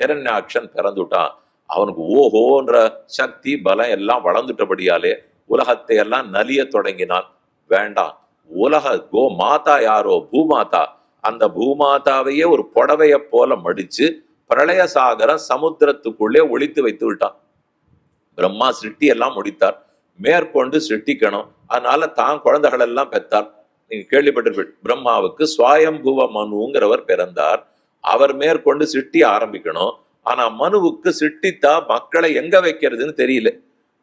ஹிரண்யாக்ஷன் பிறந்துட்டான். அவனுக்கு ஓஹோன்ற சக்தி பலம் எல்லாம் வளர்ந்துட்டபடியாலே உலகத்தை எல்லாம் நலிய தொடங்கினான். வேண்டாம், உலக கோ மாதா யாரோ பூமாதா, அந்த பூமாதாவையே ஒரு புடவைய போல மடிச்சு பிரளய சாகரம் சமுத்திரத்துக்குள்ளே ஒழித்து வைத்து விட்டான். பிரம்மா சிருஷ்டி எல்லாம் முடித்தார், மேற்கொண்டு சிருஷ்டிக்கணும். அதனால தான் குழந்தைகள் எல்லாம் பெற்றார். நீங்க கேள்விப்பட்டிருப்பீங்க, பிரம்மாவுக்கு சுவாயம்புவ மனுங்கிறவர் பிறந்தார். அவர் மேற்கொண்டு சிருஷ்டி ஆரம்பிக்கணும். ஆனா மனுவுக்கு சிருஷ்டித்தா மக்களை எங்க வைக்கிறதுன்னு தெரியல.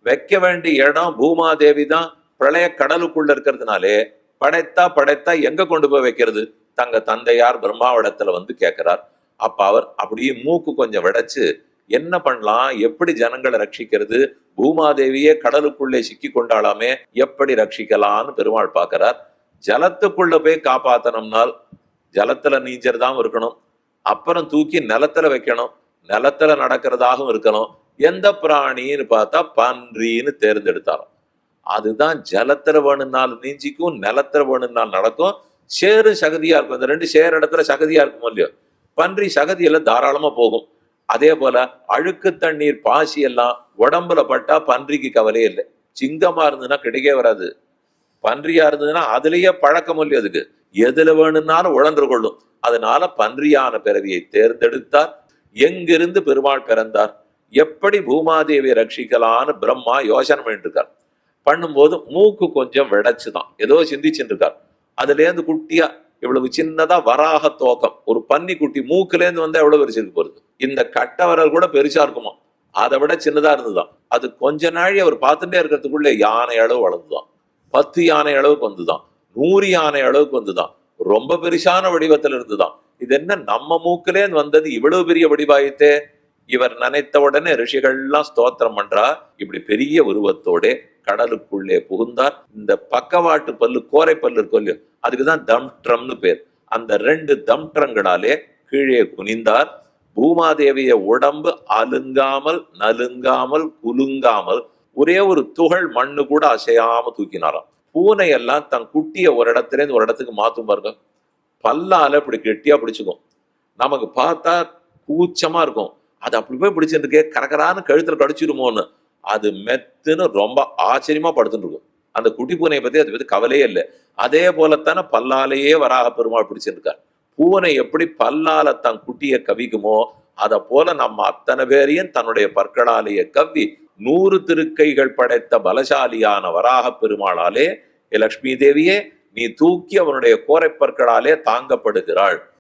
வைக்க வேண்டிய இடம் பூமாதேவி தான் பிரளய கடலுக்குள்ள இருக்கிறதுனாலே படைத்தா எங்க கொண்டு போய் வைக்கிறது? தங்க தந்தையார் பிரம்மாவிடத்துல வந்து கேட்கிறார். அப்ப அவர் அப்படியே மூக்கு கொஞ்சம் விடைச்சு என்ன பண்ணலாம், எப்படி ஜனங்களை ரட்சிக்கிறது, பூமாதேவியே கடலுக்குள்ளே சிக்கி கொண்டாலாமே, எப்படி ரட்சிக்கலாம்னு பெருமாள் பார்க்கிறார். ஜலத்துக்குள்ள போய் காப்பாத்தனம்னால் ஜலத்துல நீஞ்சறதாவும் இருக்கணும், அப்புறம் தூக்கி நிலத்துல வைக்கணும், நிலத்துல நடக்கிறதாகவும் இருக்கணும். எந்த பிராணின்னு பார்த்தா பன்றின்னு தேர்ந்தெடுத்தாலும் அதுதான் ஜலத்துல வேணும்னாலும் நீஞ்சிக்கும், நிலத்துல வேணும்னாலும் நடக்கும். சேரு சகதியா இருக்கும். இந்த ரெண்டு சேர் இடத்துல சகதியா இருக்கும் இல்லையோ, பன்றி சகதியில தாராளமா போகும். அதே போல அழுக்கு தண்ணீர் பாசி எல்லாம் உடம்புல பட்டா பன்றிக்கு கவலையே இல்லை. சிங்கமா இருந்ததுன்னா கிடைக்கவே வராது. பன்றியா இருந்ததுன்னா அதுலயே பழக்கம் இல்லையோ, அதுக்கு எதுல வேணும்னாலும் உழன்று கொள்ளும். அதனால பன்றியான பிறவியை தேர்ந்தெடுத்தார். எங்கிருந்து பெருமாள் பிறந்தார், எப்படி பூமாதேவியை ரட்சிக்கலான்னு பிரம்மா யோசனை பண்ணிட்டு இருக்கார். பண்ணும்போது மூக்கு கொஞ்சம் விடைச்சுதான் ஏதோ சிந்திச்சுட்டு இருக்கார். அதுல இருந்து குட்டியா இவ்வளவு சின்னதா வராக தோக்கம் ஒரு பன்னி குட்டி மூக்குல இருந்து வந்தா எவ்வளவு பெருசுக்கு போறது. இந்த கட்ட வரல் கூட பெருசா இருக்குமா, அதை விட சின்னதா இருந்துதான். அது கொஞ்ச நாழி அவர் பார்த்துட்டே இருக்கிறதுக்குள்ள யானை அளவு வளர்ந்துதான், 10 யானை அளவுக்கு வந்துதான், 100 யானை அளவுக்கு வந்துதான், ரொம்ப பெருசான வடிவத்துல இருந்துதான். இது என்ன நம்ம மூக்கிலே வந்தது இவ்வளவு பெரிய வடிவாயித்தே. இவர் நினைத்த உடனே ரிஷிகள்லாம் ஸ்தோத்திரம் பண்றா. இப்படி பெரிய உருவத்தோட கடலுக்குள்ளே புகுந்தார். இந்த பக்கவாட்டு பல்லு கோரை பல்லு இருக்கும் இல்லையோ, அதுக்குதான் தம்ட்ரம்னு பேர். அந்த 2 தம்ட்ரங்களாலே கீழே குனிந்தார். பூமாதேவிய உடம்பு அலுங்காமல் நலுங்காமல் குலுங்காமல் ஒரே ஒரு துகள் மண்ணு கூட அசையாம தூக்கினாராம். பூனை எல்லாம் தன் குட்டிய ஒரு இடத்துல இருந்து ஒரு இடத்துக்கு மாத்தும் பாருங்க, பல்லால இப்படி கெட்டியா பிடிச்சுக்கும். நமக்கு பார்த்தா கூச்சமா இருக்கும், அது அப்படி போய் பிடிச்சிருக்கே கரகரான்னு கழுத்துல கடிச்சிருமோன்னு. அது மெத்துன்னு ரொம்ப ஆச்சரியமா படுத்துட்டு இருக்கும். அந்த குட்டி பூனையை பத்தி அதை பத்தி கவலையே இல்லை. அதே போலத்தானே பல்லாலேயே வராக பெருமாள் பிடிச்சிருக்கார். பூனை எப்படி பல்லால தன் குட்டியை கவிக்குமோ அதை போல நம்ம அத்தனை பேரையும் தன்னுடைய பற்களாலேயே கவ்வி 100 திருக்கைகள் படைத்த பலசாலியான வராக பெருமாளாலே லட்சுமி தேவியே நீ தூக்கி அவனுடைய கோரை பற்களாலே தாங்கப்படுகிறாள்.